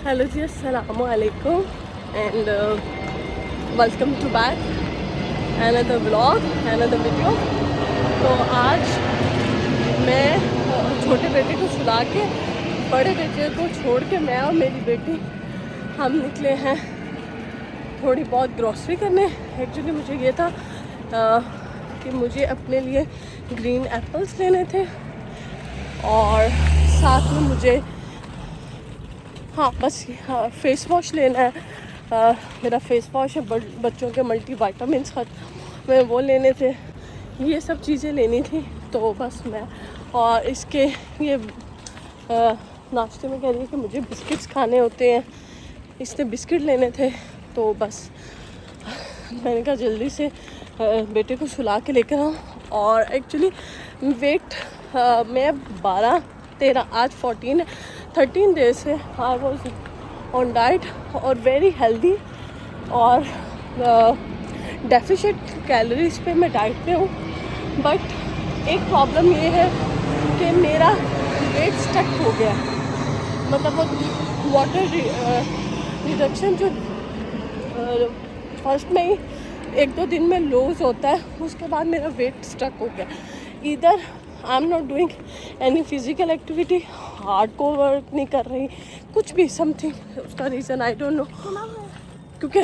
Hello ji, अस्सलामु अलैकुम and welcome to back another vlog, another video. तो आज मैं छोटे बेटे को सुला के बड़े बेटे को छोड़ के मैं और मेरी बेटी हम निकले हैं थोड़ी बहुत ग्रॉसरी करने। एक्चुअली मुझे ये था कि मुझे अपने लिए ग्रीन एप्पल्स लेने थे और साथ में मुझे फेस वॉश लेना है। मेरा फेस वॉश है, बच्चों के मल्टी वाइटामिन में वो लेने थे। ये सब चीज़ें लेनी थी तो बस मैं और इसके ये नाश्ते में कह रही है कि मुझे बिस्किट्स खाने होते हैं, इसने बिस्किट लेने थे। तो बस मैंने कहा जल्दी से बेटे को सुला के लेकर आऊँ। और एक्चुअली वेट मैं 12-13 आज 13 डेज से आई वॉज ऑन डाइट और वेरी हेल्दी और डेफिशिट कैलोरीज पे मैं डाइट पे हूँ। बट एक प्रॉब्लम ये है कि मेरा वेट स्टक हो गया, मतलब वो वाटर रिडक्शन जो फर्स्ट में ही 1-2 दिन में लूज होता है, उसके बाद मेरा वेट स्टक हो गया। इधर I am not doing any physical activity, hardcore work नहीं कर रही, कुछ भी समथिंग उसका रीज़न आई डोंट नो, क्योंकि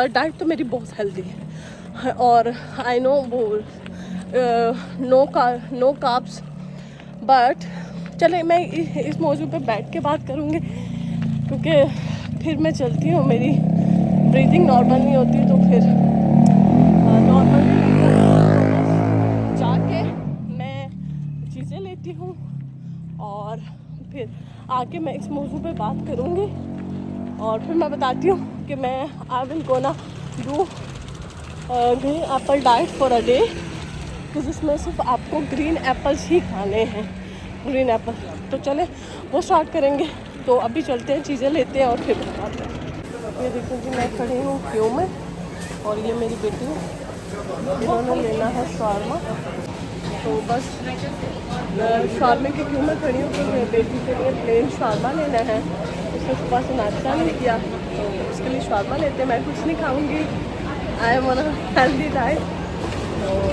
डाइट तो मेरी बहुत हेल्दी है और आई नो वो नो कार्ब्स। बट चले मैं इस मौजू पे बैठ के बात करूँगी, क्योंकि फिर मैं चलती हूँ, मेरी ब्रीदिंग नॉर्मल नहीं होती तो फिर नॉर्मल जाके मैं चीज़ें लेती हूँ और फिर आके मैं इस मौजू पे बात करूँगी और फिर मैं बताती हूँ कि मैं I will gonna do green Apple diet for a day, तो जिसमें सिर्फ आपको ग्रीन एप्पल्स ही खाने हैं, ग्रीन एप्पल। तो चले वो स्टार्ट करेंगे। तो अभी चलते हैं, चीज़ें लेते हैं और फिर बताते हैं। ये देखो जी, मैं खड़ी हूँ क्यों में और ये मेरी बेटी है, इन्होंने लेना है शारमा। तो बस शार्मे के क्यों में खड़ी हूँ क्योंकि बेटी के लिए प्लेन शार्मा लेना है। उसने सुबह से नाश्ता नहीं किया तो उसके लिए शार्मा लेते हैं। मैं कुछ नहीं खाऊंगी, I am on a healthy diet. और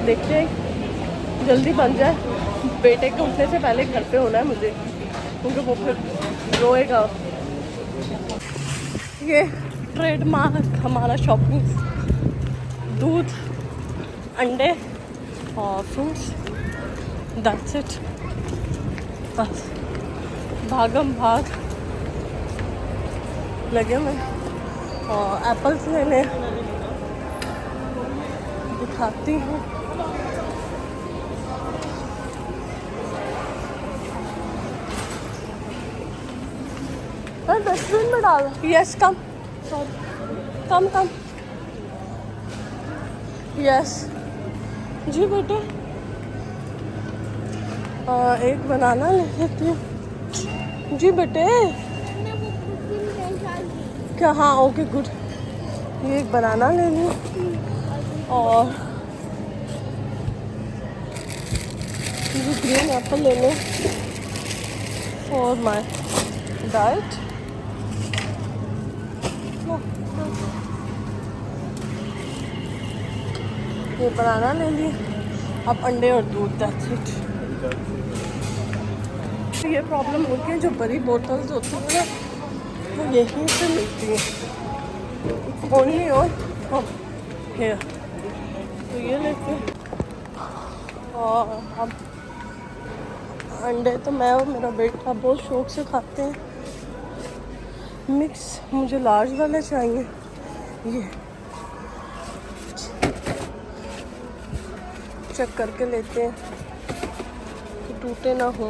देखते हैं जल्दी बन जाए, बेटे के उठने से पहले घर पे होना है मुझे, क्योंकि वो फिर रोएगा। ये ट्रेडमार्क हमारा शॉपिंग, दूध, अंडे और फ्रूट्स, दैट्स इट। बस भागम भाग लगे हुए और एप्पल्स लेने दिखाती हूँ। डस्टबिन में डाल। यस कम, कम कम। यस जी बेटे, एक बनाना ले लेती हूँ जी बेटे। क्या? हाँ ओके गुड। ये एक बनाना ले लूँ और ये ग्रीन एप्पल ले लूँ फॉर माई डाइट। ये बनाना ले लिए, अब अंडे और दूध, दैट्स इट। ये प्रॉब्लम होती है, जो बड़ी बोतल्स होती है ना वो यहीं से मिलती है, ओनली और हेयर। तो ये लेते और अब अंडे तो मैं और मेरा बेटा बहुत शौक से खाते हैं। मिक्स मुझे लार्ज वाले चाहिए, ये चेक करके लेते हैं कि टूटे ना हो,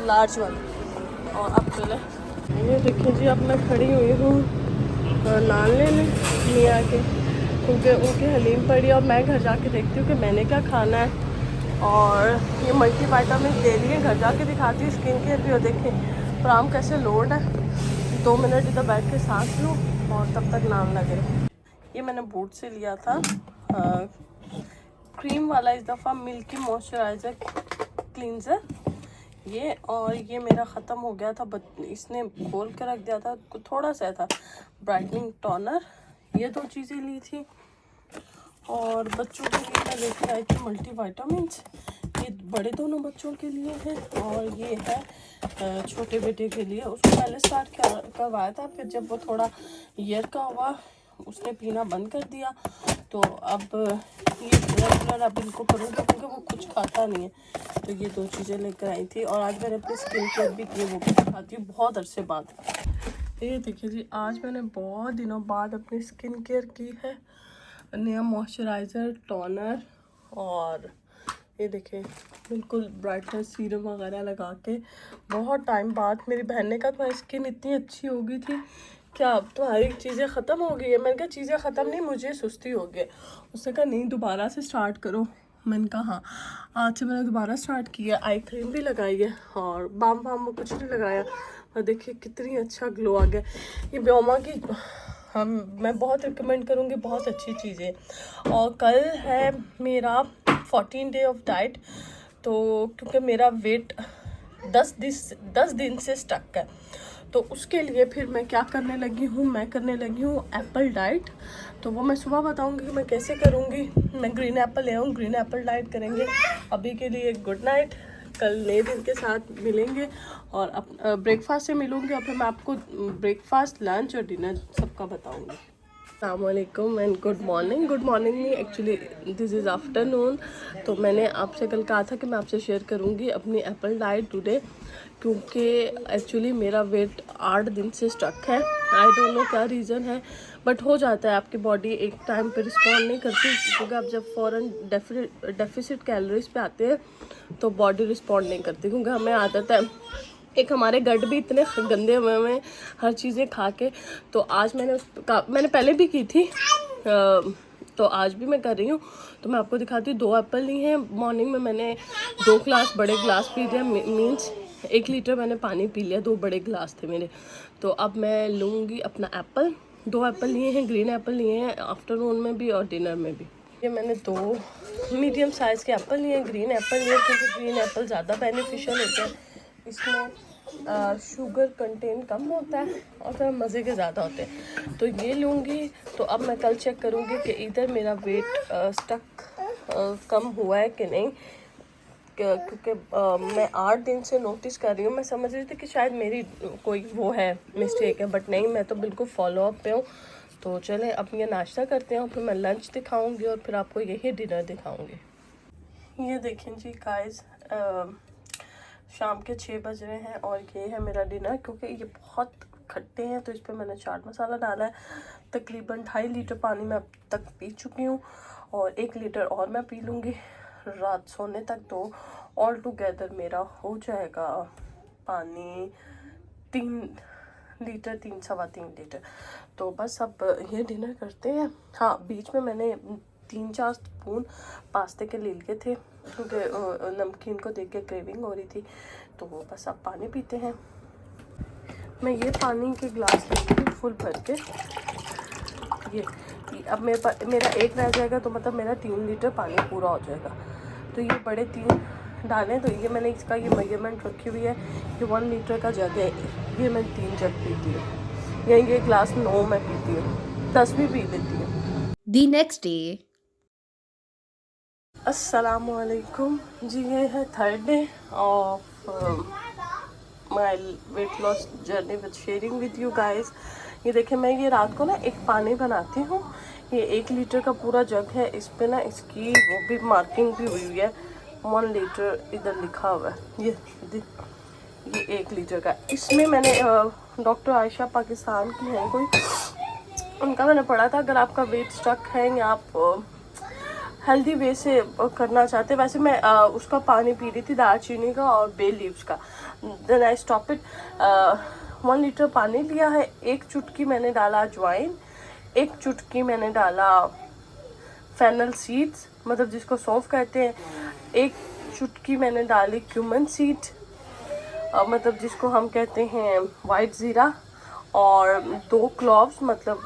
लार्ज वाले। और अब चले, ये देखिए जी, अब मैं खड़ी हुई हूँ नान लेने मियाँ के, क्योंकि उनकी हलीम पड़ी और मैं घर जाके देखती हूँ कि मैंने क्या खाना है। और ये मल्टी वाइटामिन दे रही है, घर जाके दिखाती हूँ। स्किन केयर भी हो, देखें प्राम कैसे लोड है। 2 मिनट इधर बैठ के सांस लूँ और तब तक नान लगे। ये मैंने बूट से लिया था क्रीम वाला, इस दफ़ा मिल्की मॉइस्चराइज़र क्लींजर ये, और ये मेरा ख़त्म हो गया था, इसने खोल के रख दिया था, थोड़ा सा था। ब्राइटनिंग टोनर, ये 2 चीज़ें ली थी। और बच्चों के लिए मैं लेकर आई थी मल्टी वाइटामिन्स, ये बड़े दोनों बच्चों के लिए है, और ये है छोटे बेटे के लिए। उसको पहले स्टार्ट करवाया था, फिर जब वो थोड़ा ईयर का हुआ उसने पीना बंद कर दिया, तो अब ये रेगुलर अब इनको करूँगा क्योंकि वो कुछ खाता नहीं है। तो ये 2 चीज़ें लेकर आई थी, और आज मैंने अपनी स्किन केयर भी की, वो भी दिखाती हूँ बहुत अरसे बाद। ये देखिए जी, आज मैंने बहुत दिनों बाद अपनी स्किन केयर की है। नया मॉइस्चराइज़र, टोनर, और ये देखिए बिल्कुल ब्राइटनेस सीरम वगैरह लगा के बहुत टाइम बाद। मेरी बहन ने कहा तुम्हारी स्किन इतनी अच्छी हो गई थी, क्या अब तुम्हारी चीज़ें ख़त्म हो गई है? मैंने कहा चीज़ें ख़त्म नहीं, मुझे सुस्ती हो गई। उसने कहा नहीं दोबारा से स्टार्ट करो। मैंने कहा हाँ, आज से मैंने दोबारा स्टार्ट किया। आई क्रीम भी लगाई है, और बाम में कुछ नहीं लगाया, और देखिए कितनी अच्छा ग्लो आ गया। ये ब्योमा की मैं बहुत रिकमेंड करूँगी, बहुत अच्छी चीज़ें। और कल है मेरा 14 डे ऑफ डाइट, तो क्योंकि मेरा वेट 10 दिन से स्टक है, तो उसके लिए फिर मैं क्या करने लगी हूँ, मैं करने लगी हूँ एप्पल डाइट। तो वो मैं सुबह बताऊँगी कि मैं कैसे करूँगी। मैं ग्रीन एप्पल ले आऊँ, ग्रीन एप्पल डाइट करेंगे। अभी के लिए गुड नाइट, कल नए दिन के साथ मिलेंगे, और ब्रेकफास्ट से मिलूँगी, और फिर मैं आपको ब्रेकफास्ट, लंच और डिनर सबका बताऊँगी। अस्सलामुअलैकुम and good morning. Good morning नहीं, एक्चुअली दिस इज़ आफ्टरनून। तो मैंने आपसे कल कहा था कि मैं आपसे शेयर करूँगी अपनी एप्पल डाइट टुडे, क्योंकि एक्चुअली मेरा वेट 8 दिन से स्टक है। आई डोंट नो क्या रीज़न है, बट हो जाता है, आपकी बॉडी एक टाइम पे रिस्पॉन्ड नहीं करती, क्योंकि आप जब फ़ौरन डेफिसिट कैलोरीज पे आते हैं तो बॉडी रिस्पॉन्ड नहीं करती, क्योंकि हमें आदत है। एक हमारे गट भी इतने गंदे हुए हैं हर चीज़ें खा के। तो आज मैंने पहले भी की थी, तो आज भी मैं कर रही हूँ। तो मैं आपको दिखाती हूँ, 2 एप्पल ली हैं। मॉर्निंग में मैंने 2 ग्लास बड़े ग्लास पी लिया, मीन्स 1 लीटर मैंने पानी पी लिया, 2 बड़े ग्लास थे मेरे। तो अब मैं लूँगी अपना एप्पल। 2 एप्पल लिए हैं, ग्रीन एप्पल लिए हैं, आफ्टरनून में भी और डिनर में भी। ये मैंने 2 मीडियम साइज़ के एप्पल लिए हैं, ग्रीन एप्पल लिए, क्योंकि ग्रीन एप्पल ज़्यादा बेनिफिशियल होते हैं। इसमें शुगर कंटेंट कम होता है और थोड़ा मज़े के ज़्यादा होते हैं। तो ये लूँगी। तो अब मैं कल चेक करूँगी कि इधर मेरा वेट स्टक कम हुआ है कि नहीं, क्योंकि मैं 8 दिन से नोटिस कर रही हूँ। मैं समझ रही थी कि शायद मेरी कोई वो है मिस्टेक है, बट नहीं, मैं तो बिल्कुल फॉलो अप पे हूँ। तो चलें अब ये नाश्ता करते हैं, फिर मैं लंच दिखाऊँगी, और फिर आपको यही डिनर दिखाऊँगी। ये देखें जी गाइस, शाम के 6 बज रहे हैं, और ये है मेरा डिनर। क्योंकि ये बहुत खट्टे हैं तो इस पर मैंने चाट मसाला डाला है। तकरीबन 2.5 लीटर पानी मैं अब तक पी चुकी हूँ, और 1 लीटर और मैं पी लूँगी रात सोने तक। तो ऑल टुगेदर मेरा हो जाएगा पानी 3 लीटर, 3-3.25 लीटर। तो बस अब ये डिनर करते हैं। हाँ, बीच में मैंने 3-4 स्पून पास्ते के ले लिए थे, क्योंकि नमकीन को देख के क्रेविंग हो रही थी। तो बस अब पानी पीते हैं। मैं ये पानी के ग्लास लेती हूँ फुल भर के। ये अब मेरा 1 रह जाएगा, तो मतलब मेरा 3 लीटर पानी पूरा हो जाएगा। तो ये बड़े 3 डालें। तो ये मैंने इसका ये मेजरमेंट रखी हुई है कि 1 लीटर का जग है, ये मैं 3 जग पीती हूँ, या ये ग्लास 9 मैं पीती हूँ, 10 भी पी लेती हूँ। The next day. अस्सलामुअलैकुम जी, ये है 3rd day of my weight loss journey with sharing with you guys. ये देखिए, मैं ये रात को ना एक पानी बनाती हूँ। ये 1 लीटर का पूरा जग है, इस पे ना इसकी वो भी मार्किंग भी हुई है, 1 लीटर इधर लिखा हुआ है। ये 1 लीटर का। इसमें मैंने डॉक्टर आयशा पाकिस्तान की हैं कोई, उनका मैंने पढ़ा था, अगर आपका वेट स्टक है या आप हेल्दी वे से करना चाहते। वैसे मैं उसका पानी पी रही थी, दालचीनी का और बे लीव्स का। Then I stop it. 1 litre पानी लिया है, 1 चुटकी मैंने डाला अजवाइन, 1 चुटकी मैंने डाला फेनल सीड्स, मतलब जिसको सौंफ कहते हैं, 1 चुटकी मैंने डाली क्यूमन सीड, मतलब जिसको हम कहते हैं वाइट ज़ीरा, और 2 क्लॉव्स मतलब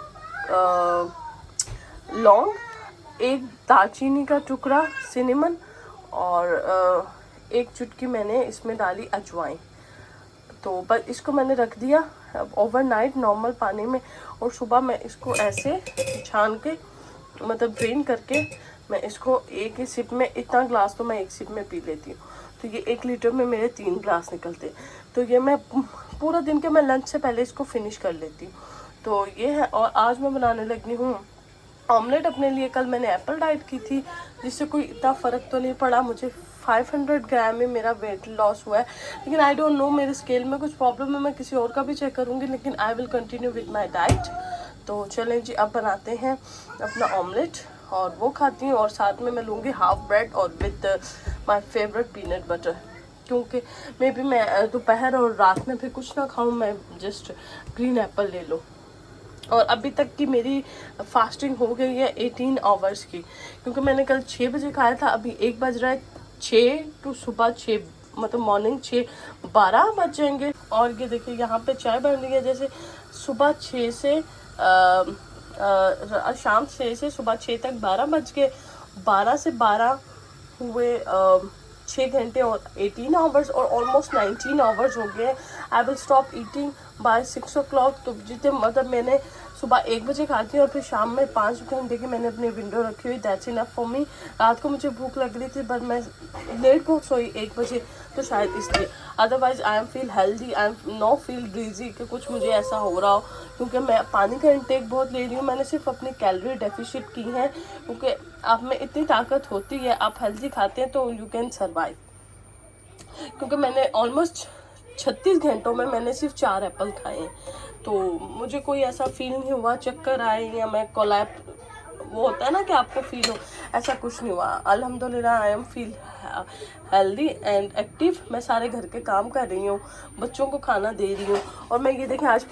लौंग, 1 दालचीनी का टुकड़ा सिनेमन, और एक चुटकी मैंने इसमें डाली अजवाइन। तो बस इसको मैंने रख दिया ओवरनाइट नॉर्मल पानी में, और सुबह मैं इसको ऐसे छान के मतलब ड्रेन करके मैं इसको एक ही सिप में, इतना ग्लास तो मैं एक सिप में पी लेती हूँ। तो ये 1 लीटर में मेरे 3 ग्लास निकलते। तो ये मैं पूरा दिन के मैं लंच से पहले इसको फिनिश कर लेती हूँ। तो ये है। और आज मैं बनाने लगी हूँ ऑमलेट अपने लिए। कल मैंने एप्पल डाइट की थी जिससे कोई इतना फ़र्क तो नहीं पड़ा मुझे। 500 ग्राम में मेरा वेट लॉस हुआ है, लेकिन आई डोंट नो मेरे स्केल में कुछ प्रॉब्लम है। मैं किसी और का भी चेक करूँगी, लेकिन I will continue with my diet. तो चलें जी, अब बनाते हैं अपना ऑमलेट और वो खाती हूँ। और साथ में मैं लूँगी हाफ ब्रेड और with my favourite peanut butter, क्योंकि मे बी मैं दोपहर और रात में भी कुछ ना खाऊँ, मैं जस्ट ग्रीन एप्पल ले लूँ। और अभी तक की मेरी फास्टिंग हो गई है 18 आवर्स की, क्योंकि मैंने कल 6 बजे खाया था। अभी 1 बज रहा है, 6 टू सुबह 6 मतलब मॉर्निंग 6:12 बज जाएंगे। और ये देखिए यहाँ पे चाय बन रही है। जैसे सुबह 6 से शाम 6 से सुबह 6 तक 12 बज गए। 12 से 12 हुए 6 घंटे और 18 आवर्स और ऑलमोस्ट 19 आवर्स हो गए। I will stop eating bye 6 o'clock। तो जितने मतलब मैंने सुबह 1 बजे खाती हूँ और फिर शाम में 5 घंटे की मैंने अपनी विंडो रखी हुई। That's enough for me. रात को मुझे भूख लग रही थी बट मैं लेट बहुत सोई 1 बजे, तो शायद इसलिए। Otherwise I am feel healthy, I am no feel breezy कि कुछ मुझे ऐसा हो रहा हो, क्योंकि मैं पानी का इंटेक बहुत ले रही हूँ। मैंने सिर्फ अपनी कैलोरी डेफिशिट की है, क्योंकि आप में इतनी ताकत होती है, आप हेल्दी खाते हैं तो यू कैन सर्वाइव। क्योंकि मैंने ऑलमोस्ट 36 घंटों में मैंने सिर्फ 4 एप्पल खाए हैं, तो मुझे कोई ऐसा फील नहीं हुआ चक्कर आए या मैं कोलैप, वो होता है ना कि आपको फील हो, ऐसा कुछ नहीं हुआ। अल्हम्दुलिल्लाह I am feel healthy and active. मैं सारे घर के काम कर रही हूँ, बच्चों को खाना दे रही हूँ। और मैं ये देखें आज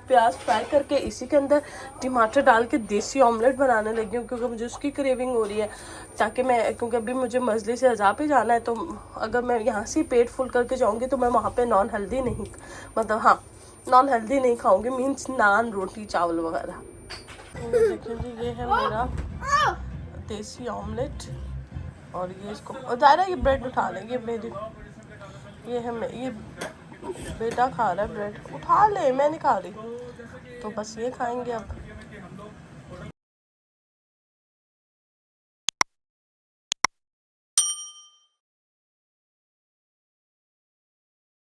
प्याज फ्राई करके इसी के अंदर टमाटर डाल के देसी ऑमलेट बनाने लगी हूँ, क्योंकि मुझे उसकी क्रेविंग हो रही है। ताकि मैं, क्योंकि अभी मुझे मजलिस से अज़ा पे जाना है, तो अगर मैं यहाँ से पेट फुल करके जाऊँगी तो मैं वहाँ पे नॉन हेल्दी नहीं, मतलब हाँ नॉन हेल्दी नहीं खाऊँगी, मीन्स नान रोटी चावल वगैरह। देखिए जी, ये है मेरा देसी ऑमलेट। और ये इसको दायरा ये ब्रेड उठा लेंगे मेरी, ये है ये बेटा खा रहा है ब्रेड, उठा ले, मैं नहीं खा रही। तो बस ये खाएंगे अब।